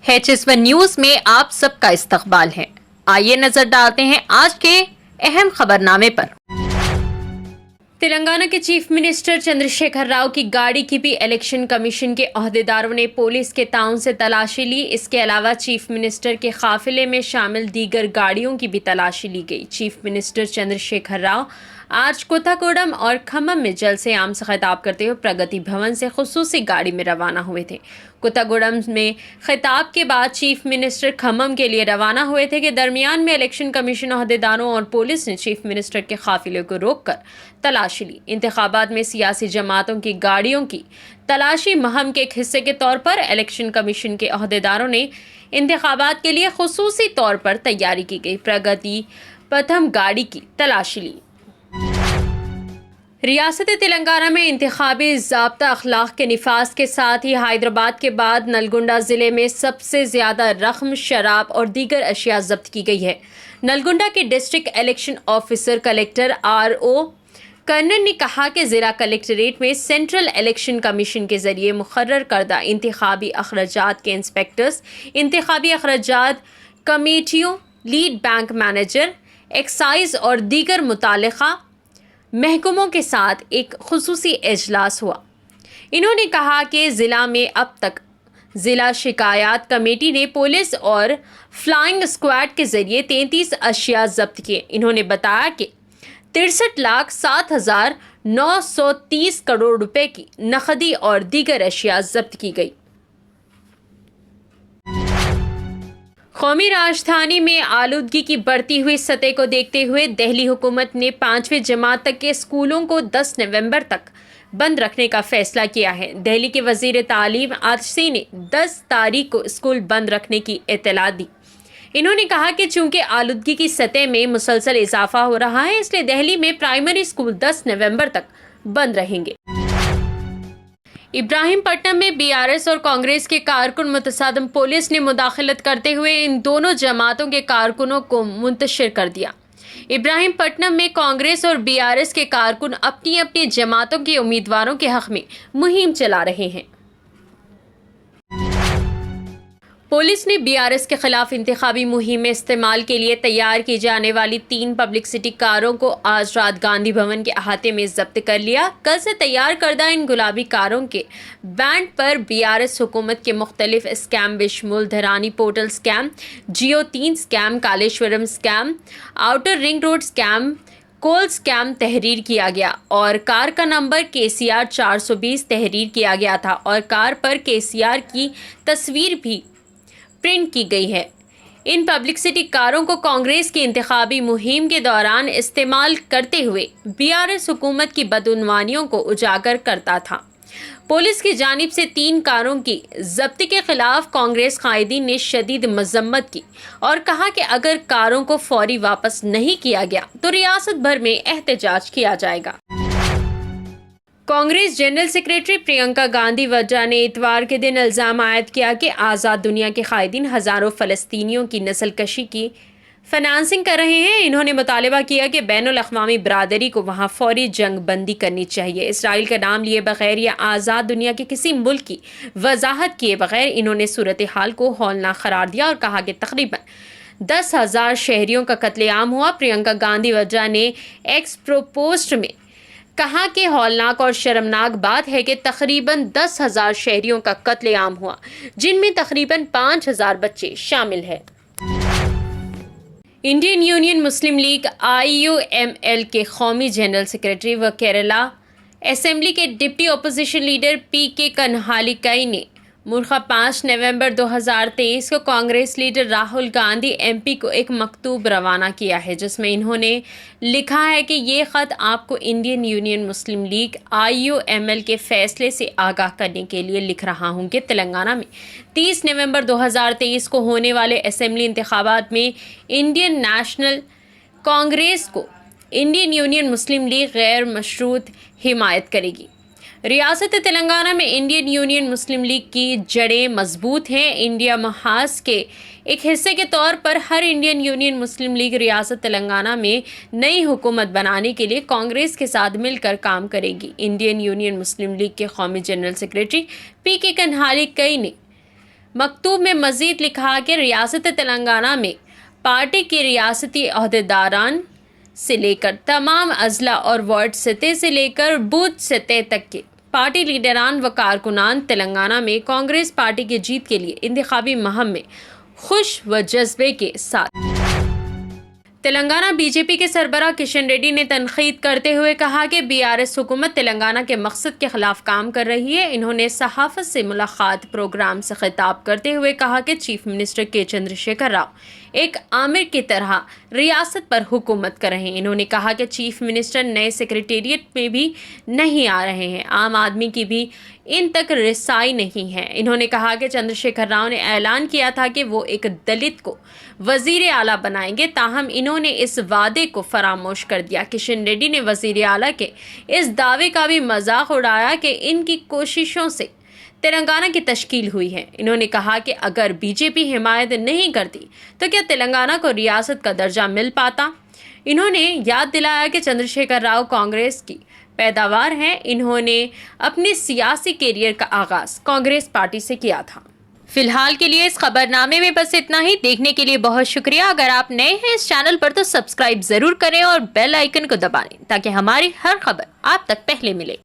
HS1 news में आप सबका इस्तकबाल है। आइए नजर डालते हैं आज के अहम खबरनामे पर। तेलंगाना के चीफ मिनिस्टर चंद्रशेखर राव की गाड़ी की भी इलेक्शन कमीशन के अहदेदारों ने पुलिस के ताउन से तलाशी ली। इसके अलावा चीफ मिनिस्टर के काफिले में शामिल दीगर गाड़ियों की भी तलाशी ली गई। चीफ मिनिस्टर चंद्रशेखर राव आज कोथागुडम और खम्मम में जल से आम से खिताब करते हुए प्रगति भवन से खुसूसी गाड़ी में रवाना हुए थे। कोथागुडम में खिताब के बाद चीफ मिनिस्टर खम्मम के लिए रवाना हुए थे कि दरमियान में इलेक्शन कमीशन अहदेदारों और पुलिस ने चीफ मिनिस्टर के काफिले को रोककर तलाशी ली। इंतखाबात में सियासी जमातों की गाड़ियों की तलाशी मुहिम के एक हिस्से के तौर पर इलेक्शन कमीशन के अहदेदारों ने इंतखाबात के लिए खुसूसी तौर पर तैयारी की गई प्रगति प्रथम गाड़ी की तलाशी ली। रियासत तेलंगाना में इंतखाबी ज़ाब्ता अखलाक के निफाज के साथ ही हैदराबाद के बाद नलगुंडा ज़िले में सबसे ज़्यादा रकम, शराब और दीगर अशिया जब्त की गई है। नलगुंडा के district election officer collector RO Karnan ने कहा कि ज़िला कलेक्ट्रेट में सेंट्रल इलेक्शन कमीशन के ज़रिए मुकर्रर करदा इंतखाबी अखराजात के इंस्पेक्टर्स, इंतखाबी अखराजात कमेटियों, लीड बैंक मैनेजर, एक्साइज और दीगर मुतालिका महकमों के साथ एक खुसूसी इजलास हुआ। इन्होंने कहा कि ज़िला में अब तक ज़िला शिकायत कमेटी ने पुलिस और फ्लाइंग स्क्वाड के ज़रिए 33 अशिया जब्त किए। इन्होंने बताया कि 63,07,930 करोड़ रुपए की नकदी और दीगर अशिया जब्त की गई। कौमी राजधानी में आलूदगी की बढ़ती हुई सतह को देखते हुए दिल्ली हुकूमत ने 5वीं जमात तक के स्कूलों को 10 नवंबर तक बंद रखने का फैसला किया है। दिल्ली के वजीर तालीम आतिशी ने 10 तारीख को स्कूल बंद रखने की इत्तला दी। इन्होंने कहा कि चूंकि आलूदगी की सतह में मुसलसल इजाफा हो रहा है, इसलिए दिल्ली में प्राइमरी स्कूल 10 नवंबर तक बंद रहेंगे। इब्राहिमपट्टनम में BRS और कांग्रेस के कारकुन मुतसादम पुलिस ने मुदाखलत करते हुए इन दोनों जमातों के कारकुनों को मुंतशिर कर दिया। इब्राहिमपट्टनम में कांग्रेस और BRS के कारकुन अपनी अपनी जमातों के उम्मीदवारों के हक में मुहिम चला रहे हैं। पुलिस ने BRS के खिलाफ इंतखाबी मुहिम में इस्तेमाल के लिए तैयार की जाने वाली 3 पब्लिसिटी कारों को आज रात गांधी भवन के अहाते में जब्त कर लिया। कल से तैयार करदा इन गुलाबी कारों के बैंड पर BRS हुकूमत के मुख्तलिफ स्कैम बेशमूल Dharani portal scam, Jio 3 scam, Kaleshwaram scam, outer ring road scam, coal scam तहरीर किया गया और कार का नंबर KCR 420 तहरीर किया गया था और कार पर KCR की तस्वीर भी प्रिंट की गई है। इन पब्लिसिटी कारों को कांग्रेस की इंतखाबी मुहिम के दौरान इस्तेमाल करते हुए BRS हुकूमत की बदउनवानियों को उजागर करता था। पुलिस की जानिब से 3 कारों की जब्ती के खिलाफ कांग्रेस कायदीन ने शदीद मजम्मत की और कहा कि अगर कारों को फौरी वापस नहीं किया गया तो रियासत भर में एहतजाज किया जाएगा। कांग्रेस जनरल सेक्रेटरी प्रियंका गांधी वड्रा ने इतवार के दिन इल्ज़ाम आयद किया कि आज़ाद दुनिया के कायदीन हज़ारों फ़लस्तीनियों की नस्लकशी की फाइनेंसिंग कर रहे हैं। इन्होंने मुतालबा किया कि बैनुल अक़वामी बरादरी को वहाँ फौरी जंग बंदी करनी चाहिए। इसराइल का नाम लिए बगैर या आज़ाद दुनिया के किसी मुल्क की वजाहत किए बगैर इन्होंने सूरत हाल को हौलनाक करार दिया और कहा कि तकरीबन 10,000 शहरियों का कत्लेआम हुआ। प्रियंका गांधी वड्रा ने एक्स पोस्ट में कहा कि हौलनाक और शर्मनाक बात है कि तकरीबन 10,000 शहरियों का कत्लेआम हुआ, जिनमें तकरीबन 5,000 बच्चे शामिल हैं। इंडियन यूनियन मुस्लिम लीग IUML के कौमी जनरल सेक्रेटरी व केरला असेंबली के डिप्टी अपोजिशन लीडर PK कन्हालिकाई ने मुर्खा 5 नवंबर 2023 को कांग्रेस लीडर राहुल गांधी MP को एक मकतूब रवाना किया है, जिसमें इन्होंने लिखा है कि ये ख़त आपको इंडियन यूनियन मुस्लिम लीग IUML के फैसले से आगाह करने के लिए लिख रहा हूँ कि तेलंगाना में 30 नवंबर 2023 को होने वाले असेंबली इंतखाबात में इंडियन नेशनल कांग्रेस को इंडियन यूनियन मुस्लिम लीग गैर मशरूत हिमायत करेगी। रियासत तेलंगाना में इंडियन यूनियन मुस्लिम लीग की जड़ें मजबूत हैं। इंडिया महाज के एक हिस्से के तौर पर हर इंडियन यूनियन मुस्लिम लीग रियासत तेलंगाना में नई हुकूमत बनाने के लिए कांग्रेस के साथ मिलकर काम करेगी। इंडियन यूनियन मुस्लिम लीग के कौमी जनरल सेक्रेटरी PK कन्हालिकाई ने مکتوب میں مزید لکھا کہ ریاست تلنگانہ میں پارٹی کے ریاستی عہدیداران سے لے کر تمام اضلاع اور وارڈ سطح سے لے کر بوتھ سطح تک کے پارٹی لیڈران و کارکنان تلنگانہ میں کانگریس پارٹی کی جیت کے لیے انتخابی مہم میں خوش و جذبے کے ساتھ۔ تلنگانہ بی جے پی کے سربراہ کشن ریڈی نے تنقید کرتے ہوئے کہا کہ BRS حکومت تلنگانہ کے مقصد کے خلاف کام کر رہی ہے۔ انہوں نے صحافت سے ملاقات پروگرام سے خطاب کرتے ہوئے کہا کہ چیف منسٹر کے چندر شیکھر راؤ ایک آمر کی طرح ریاست پر حکومت کر رہے ہیں۔ انہوں نے کہا کہ چیف منسٹر نئے سیکریٹریٹ میں بھی نہیں آ رہے ہیں، عام آدمی کی بھی ان تک رسائی نہیں ہے۔ انہوں نے کہا کہ چندر شیکھر راؤ نے اعلان کیا تھا کہ وہ ایک دلت کو وزیر اعلیٰ بنائیں گے، تاہم انہوں نے اس وعدے کو فراموش کر دیا۔ کشن ریڈی نے وزیر اعلیٰ کے اس دعوے کا بھی مذاق اڑایا کہ ان کی کوششوں سے تلنگانہ کی تشکیل ہوئی ہے۔ انہوں نے کہا کہ اگر بی جے پی حمایت نہیں کرتی تو کیا تلنگانہ کو ریاست کا درجہ مل پاتا؟ انہوں نے یاد دلایا کہ چندر شیکھر راؤ کانگریس کی پیداوار ہیں۔ انہوں نے اپنے سیاسی کیریئر کا آغاز کانگریس پارٹی سے کیا تھا۔ فی الحال کے لیے اس خبر نامے میں بس اتنا ہی۔ دیکھنے کے لیے بہت شکریہ۔ اگر آپ نئے ہیں اس چینل پر تو سبسکرائب ضرور کریں اور بیل آئیکن کو دبا لیں تاکہ ہماری ہر خبر آپ تک پہلے ملے۔